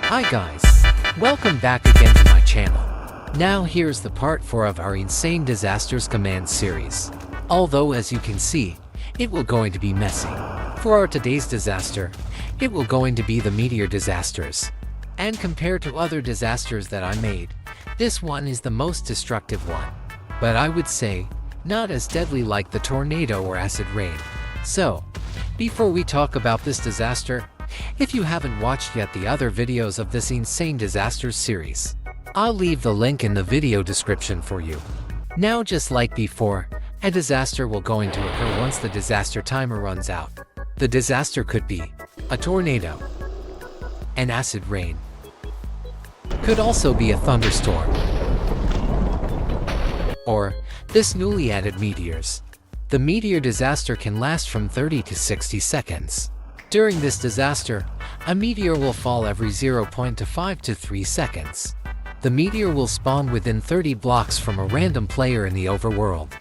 Hi guys, welcome back again to my channel. Now here's the part 4 of our Insane Disasters command series. Although as you can see, it will going to be messy. For our today's disaster, it will going to be the Meteor disasters. And compared to other disasters that I made, this one is the most destructive one. But I would say, not as deadly like the tornado or acid rain. So, before we talk about this disaster, if you haven't watched yet the other videos of this Insane Disasters series, I'll leave the link in the video description for you. Now just like before, a disaster will going to occur once the disaster timer runs out. The disaster could be a tornado, an acid rain, could also be a thunderstorm, or this newly added meteors. The meteor disaster can last from 30 to 60 seconds. During this disaster, a meteor will fall every 0.5 to 3 seconds. The meteor will spawn within 30 blocks from a random player in the overworld.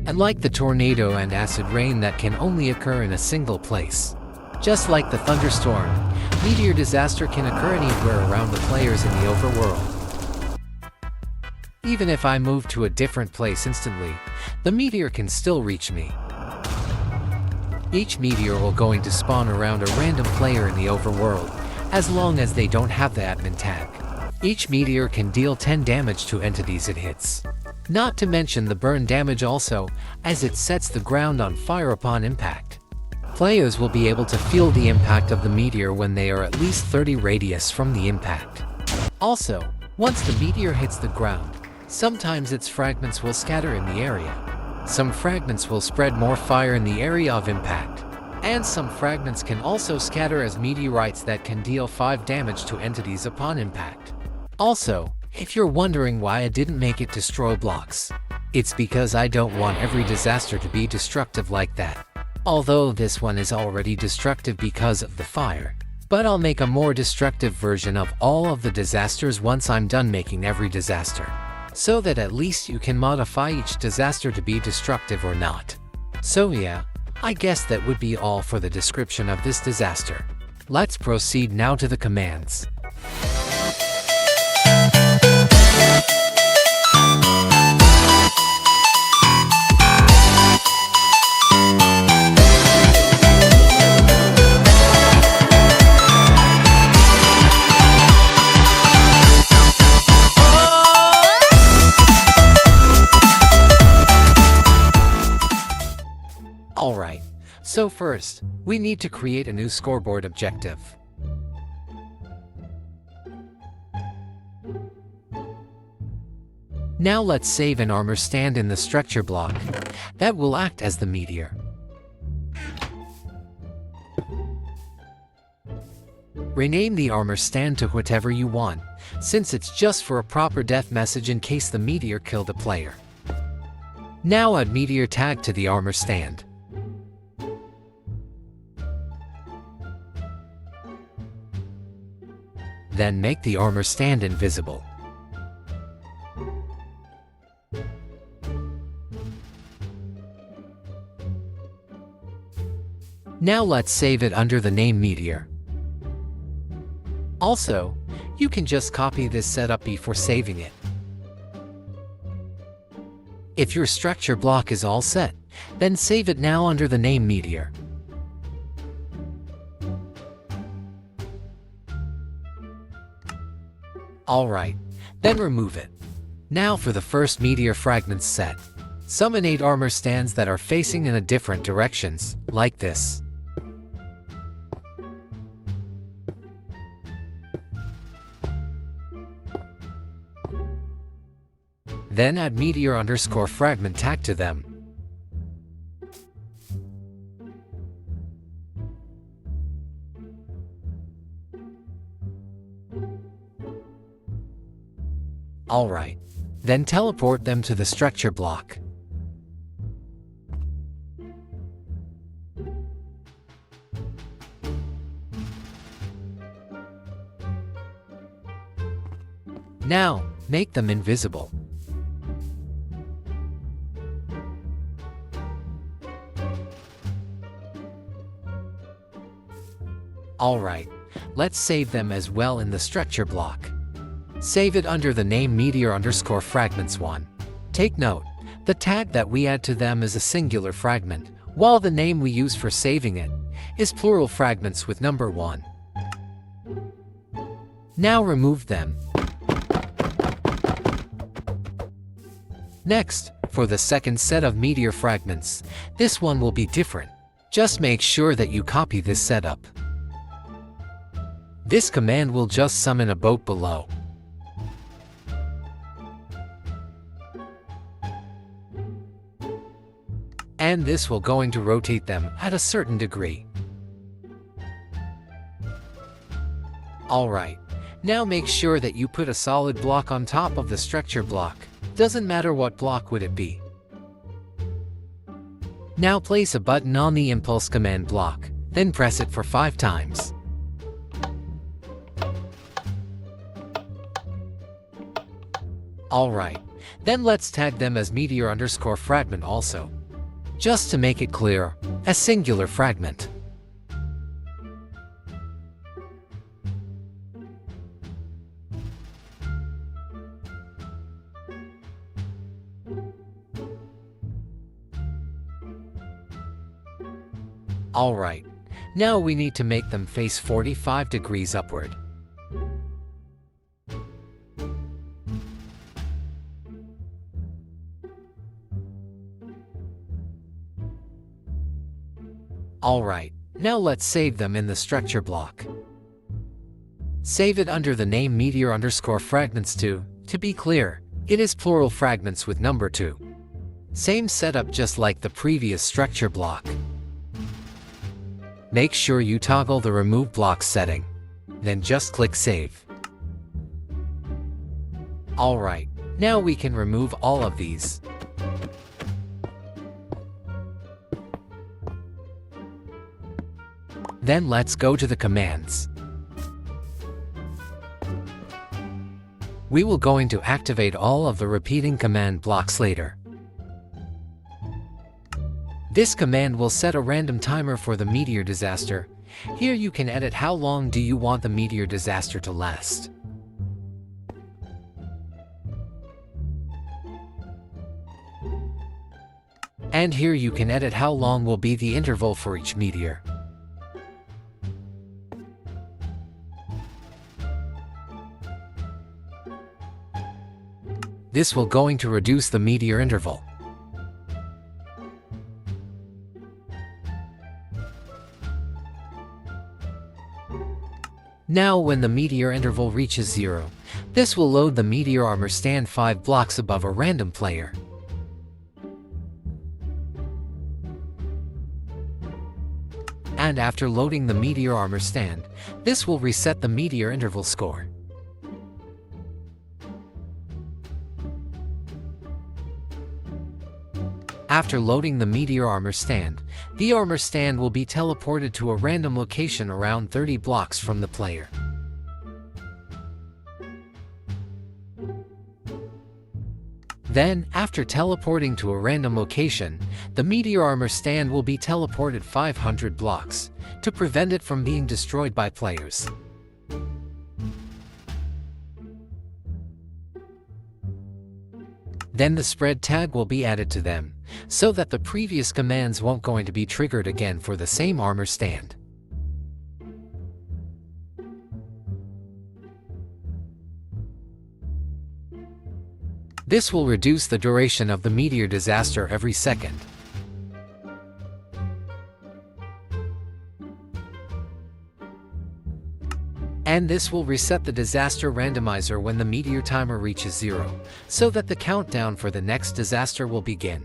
And like the tornado and acid rain that can only occur in a single place. Just like the thunderstorm, meteor disaster can occur anywhere around the players in the overworld. Even if I move to a different place instantly, the meteor can still reach me. Each meteor will going to spawn around a random player in the overworld, as long as they don't have the admin tag. Each meteor can deal 10 damage to entities it hits. Not to mention the burn damage also, as it sets the ground on fire upon impact. Players will be able to feel the impact of the meteor when they are at least 30 radius from the impact. Also, once the meteor hits the ground, sometimes its fragments will scatter in the area. Some fragments will spread more fire in the area of impact. And some fragments can also scatter as meteorites that can deal 5 damage to entities upon impact. Also, if you're wondering why I didn't make it destroy blocks, it's because I don't want every disaster to be destructive like that. Although this one is already destructive because of the fire. But I'll make a more destructive version of all of the disasters once I'm done making every disaster. So that at least you can modify each disaster to be destructive or not. So yeah, I guess that would be all for the description of this disaster. Let's proceed now to the commands. Alright, so first, we need to create a new scoreboard objective. Now let's save an armor stand in the structure block. That will act as the meteor. Rename the armor stand to whatever you want, since it's just for a proper death message in case the meteor killed a player. Now add meteor tag to the armor stand. Then make the armor stand invisible. Now let's save it under the name Meteor. Also, you can just copy this setup before saving it. If your structure block is all set, then save it now under the name Meteor. Alright, then remove it. Now for the first meteor fragments set. Summon 8 armor stands that are facing in a different directions, like this. Then add meteor underscore fragment tag to them. Alright, then teleport them to the structure block. Now, make them invisible. Alright, let's save them as well in the structure block. Save it under the name Meteor_fragments1. Take note, the tag that we add to them is a singular fragment, while the name we use for saving it is plural fragments with number 1. Now remove them. Next, for the second set of meteor fragments, this one will be different. Just make sure that you copy this setup. This command will just summon a boat below. And this will going to rotate them at a certain degree. Alright, now make sure that you put a solid block on top of the structure block. Doesn't matter what block would it be. Now place a button on the impulse command block, then press it for 5 times. Alright, then let's tag them as Meteor_fragment also. Just to make it clear, a singular fragment. Alright, now we need to make them face 45 degrees upward. Alright, now let's save them in the structure block. Save it under the name Meteor_fragments2. To be clear, it is plural fragments with number 2. Same setup just like the previous structure block. Make sure you toggle the remove block setting. Then just click save. Alright, now we can remove all of these. Then let's go to the commands. We will going to activate all of the repeating command blocks later. This command will set a random timer for the meteor disaster. Here you can edit how long do you want the meteor disaster to last. And here you can edit how long will be the interval for each meteor. This will going to reduce the meteor interval. Now when the meteor interval reaches 0, this will load the meteor armor stand 5 blocks above a random player. And after loading the meteor armor stand, this will reset the meteor interval score. After loading the meteor armor stand, the armor stand will be teleported to a random location around 30 blocks from the player. Then, after teleporting to a random location, the meteor armor stand will be teleported 500 blocks to prevent it from being destroyed by players. Then the spread tag will be added to them, so that the previous commands won't going to be triggered again for the same armor stand. This will reduce the duration of the meteor disaster every second. And this will reset the disaster randomizer when the meteor timer reaches 0, so that the countdown for the next disaster will begin.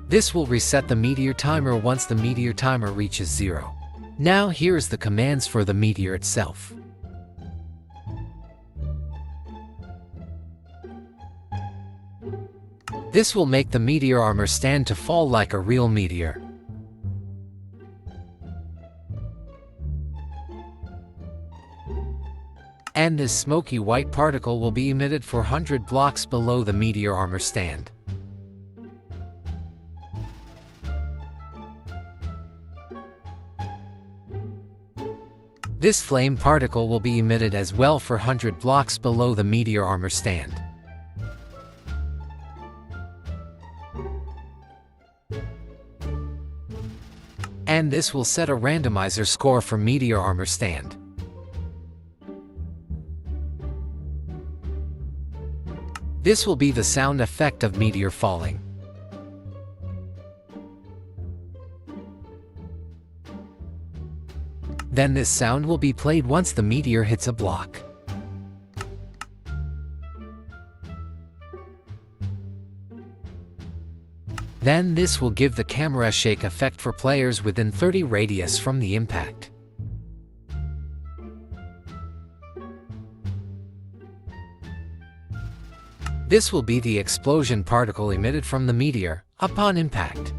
This will reset the meteor timer once the meteor timer reaches 0. Now here's the commands for the meteor itself. This will make the meteor armor stand to fall like a real meteor. And this smoky white particle will be emitted 400 blocks below the meteor armor stand. This flame particle will be emitted as well for 100 blocks below the meteor armor stand. And this will set a randomizer score for meteor armor stand. This will be the sound effect of meteor falling. Then this sound will be played once the meteor hits a block. Then this will give the camera shake effect for players within 30 radius from the impact. This will be the explosion particle emitted from the meteor upon impact.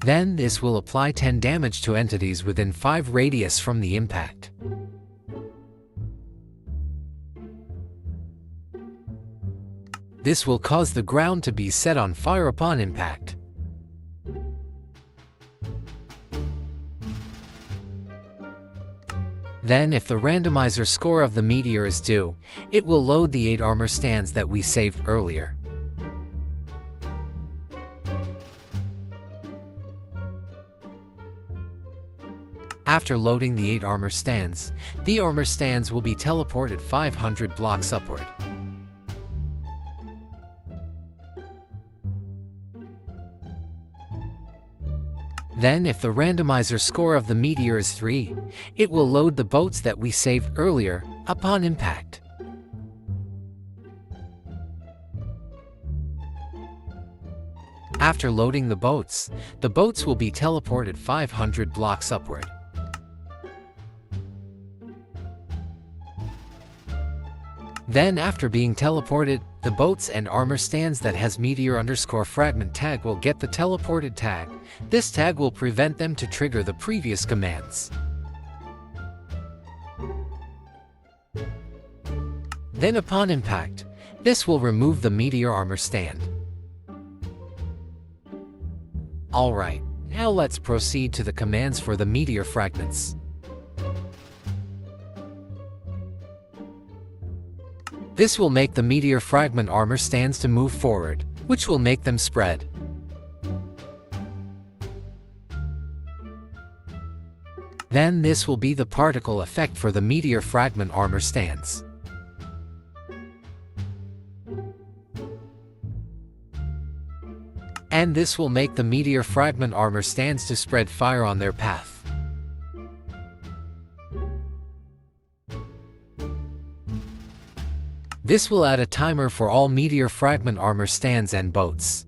Then this will apply 10 damage to entities within 5 radius from the impact. This will cause the ground to be set on fire upon impact. Then if the randomizer score of the meteor is due, it will load the 8 armor stands that we saved earlier. After loading the 8 armor stands, the armor stands will be teleported 500 blocks upward. Then if the randomizer score of the meteor is 3, it will load the boats that we saved earlier upon impact. After loading the boats will be teleported 500 blocks upward. Then after being teleported, the boats and armor stands that has meteor_fragment tag will get the teleported tag. This tag will prevent them to trigger the previous commands. Then upon impact, this will remove the meteor armor stand. Alright, now let's proceed to the commands for the meteor fragments. This will make the meteor fragment armor stands to move forward, which will make them spread. Then this will be the particle effect for the meteor fragment armor stands. And this will make the meteor fragment armor stands to spread fire on their path. This will add a timer for all meteor fragment armor stands and boats.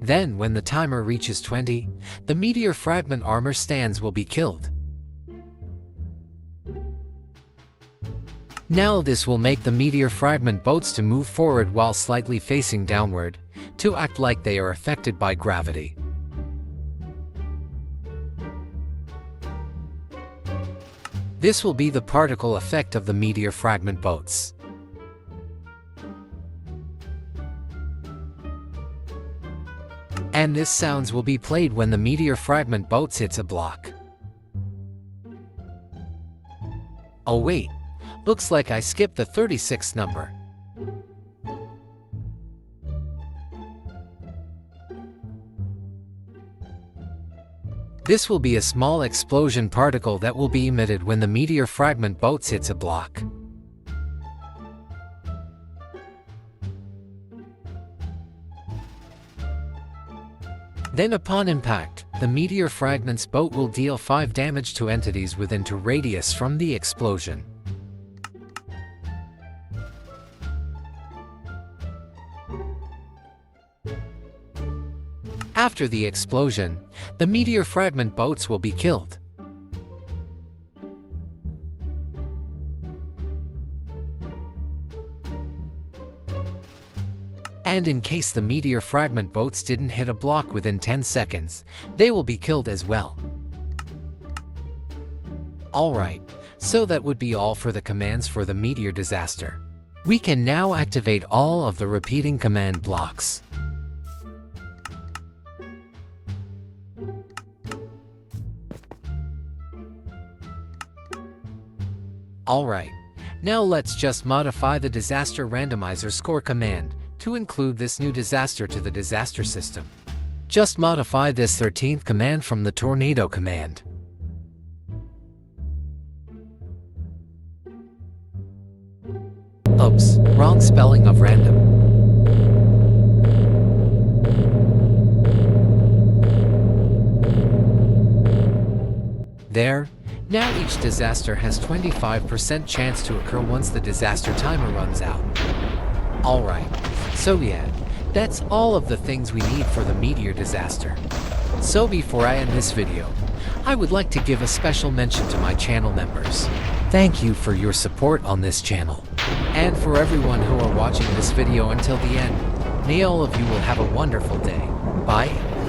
Then when the timer reaches 20, the meteor fragment armor stands will be killed. Now this will make the meteor fragment boats to move forward while slightly facing downward, to act like they are affected by gravity. This will be the particle effect of the meteor fragment boats. And this sounds will be played when the meteor fragment boats hits a block. Oh wait, looks like I skipped the 36th number. This will be a small explosion particle that will be emitted when the meteor fragment boats hits a block. Then upon impact, the meteor fragment's boat will deal 5 damage to entities within 2 radius from the explosion. After the explosion, the meteor fragment boats will be killed. And in case the meteor fragment boats didn't hit a block within 10 seconds, they will be killed as well. Alright, so that would be all for the commands for the meteor disaster. We can now activate all of the repeating command blocks. Alright, now let's just modify the disaster randomizer score command to include this new disaster to the disaster system. Just modify this 13th command from the tornado command. Oops, wrong spelling of random. There. Now each disaster has 25% chance to occur once the disaster timer runs out. Alright, so yeah, that's all of the things we need for the Meteor disaster. So before I end this video, I would like to give a special mention to my channel members. Thank you for your support on this channel. And for everyone who are watching this video until the end, may all of you will have a wonderful day. Bye.